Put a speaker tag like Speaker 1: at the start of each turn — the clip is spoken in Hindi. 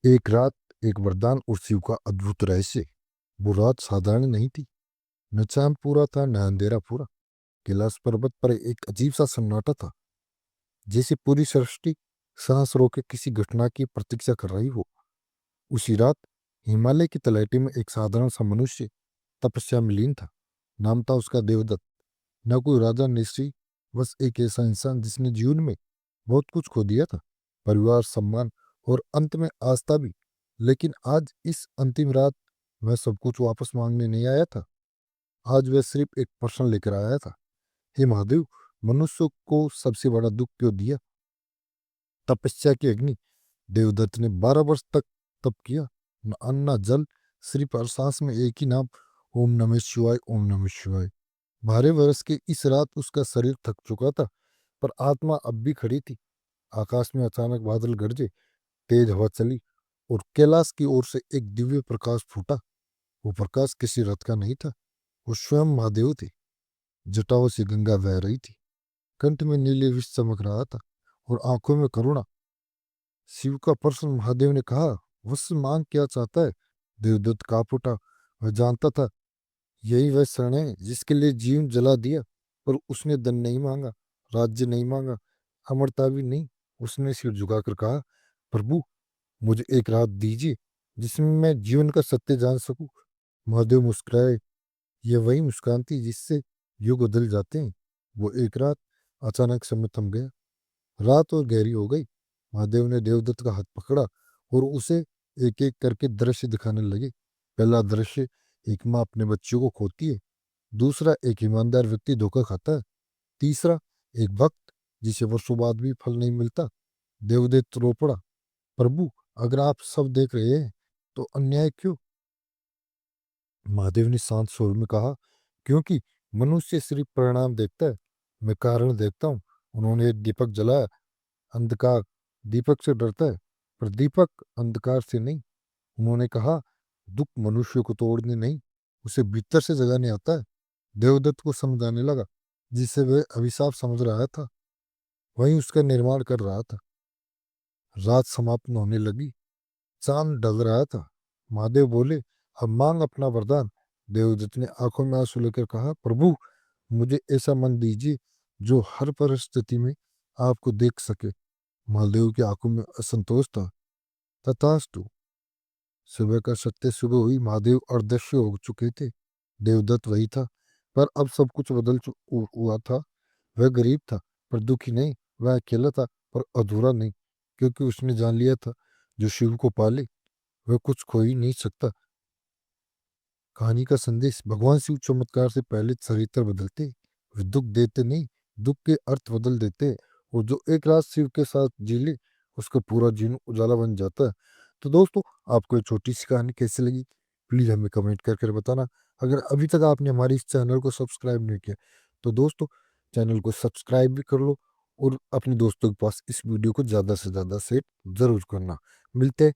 Speaker 1: एक रात, एक वरदान और शिव का अद्भुत रहस्य। वो रात साधारण नहीं थी। न चांद पूरा था न अंधेरा पूरा। कैलाश पर्वत पर एक अजीब सा सन्नाटा था, जैसे पूरी सृष्टि सांस रोके किसी घटना की प्रतीक्षा कर रही हो। उसी रात हिमालय की तलहटी में एक साधारण सा मनुष्य तपस्या में लीन था। नाम था उसका देवदत्त। न कोई राजा निश्चय, बस एक ऐसा इंसान जिसने जीवन में बहुत कुछ खो दिया था, परिवार, सम्मान और अंत में आस्था भी। लेकिन आज इस अंतिम रात वह सब कुछ वापस मांगने नहीं आया था। आज वह सिर्फ एक प्रश्न लेकर आया था। हे महादेव, मनुष्य को सबसे बड़ा दुख क्यों दिया? तपस्या की अग्नि। देवदत्त ने 12 वर्ष तक तप किया। न अन्न न जल, सिर्फ हर सांस में एक ही नाम, ओम नमः शिवाय, ओम नमः शिवाय। 12 वर्ष के इस रात उसका शरीर थक चुका था, पर आत्मा अब भी खड़ी थी। आकाश में अचानक बादल गरजे, तेज हवा चली और कैलाश की ओर से एक दिव्य प्रकाश फूटा। वो प्रकाश किसी रथ का नहीं था, वो स्वयं महादेव थे। जटाओं से गंगा बह रही थी, कंठ में नीले विष चमक रहा था और आंखों में करुणा। शिव का प्रश्न। महादेव ने कहा, वत्स मांग क्या चाहता है? देवदत्त कांप उठा। वह जानता था यही वह क्षण है जिसके लिए जीवन जला दिया। पर उसने धन नहीं मांगा, राज्य नहीं मांगा, अमरता भी नहीं। उसने सिर झुकाकर कहा, प्रभु, मुझे एक रात दीजिए जिसमें मैं जीवन का सत्य जान सकूं। महादेव मुस्कुराए। यह वही मुस्कान थी जिससे युग बदल जाते हैं। वो एक रात अचानक समय थम गया। रात और गहरी हो गई। महादेव ने देवदत्त का हाथ पकड़ा और उसे एक एक करके दृश्य दिखाने लगे। पहला दृश्य, एक माँ अपने बच्चों को खोती है। दूसरा, एक ईमानदार व्यक्ति धोखा खाता है। तीसरा, एक भक्त जिसे वर्षों बाद भी फल नहीं मिलता। देवदत्त रो पड़ा, प्रभु, अगर आप सब देख रहे हैं तो अन्याय क्यों? महादेव ने शांत स्वर में कहा, क्योंकि मनुष्य सिर्फ परिणाम देखता है, मैं कारण देखता हूँ। उन्होंने एक दीपक जलाया। अंधकार दीपक से डरता है, पर दीपक अंधकार से नहीं। उन्होंने कहा, दुख मनुष्य को तोड़ने नहीं, उसे भीतर से जगाने आता है। देवदत्त को समझ आने लगा, जिसे वह अभिशाप समझ रहा था वही उसका निर्माण कर रहा था। रात समाप्त होने लगी, चांद ढल रहा था। महादेव बोले, अब मांग अपना वरदान। देवदत्त ने आंखों में आंसू लेकर कहा, प्रभु, मुझे ऐसा मन दीजिए जो हर परिस्थिति में आपको देख सके। महादेव की आंखों में असंतोष था। तथास्तु। सुबह का सत्य सुबह हुई। महादेव अदृश्य हो चुके थे। देवदत्त वही था, पर अब सब कुछ हुआ था। वह गरीब था, पर दुखी नहीं। वह अकेला था, पर अधूरा नहीं, क्योंकि उसने जान लिया था जो शिव को पाले वह कुछ खो ही नहीं सकता। कहानी का संदेश। भगवान शिव चमत्कार से पहले चरित्र बदलते, वे दुख देते नहीं, दुख के अर्थ बदल देते। और जो एक रात शिव के साथ जी ले, उसका पूरा जीवन उजाला बन जाता है। तो दोस्तों, आपको ये छोटी सी कहानी कैसी लगी, प्लीज़ हमें कमेंट करके बताना। अगर अभी तक आपने हमारे इस चैनल को सब्सक्राइब नहीं किया, तो दोस्तों चैनल को सब्सक्राइब भी कर लो और अपने दोस्तों के पास इस वीडियो को ज़्यादा से ज़्यादा शेयर ज़रूर करना। मिलते हैं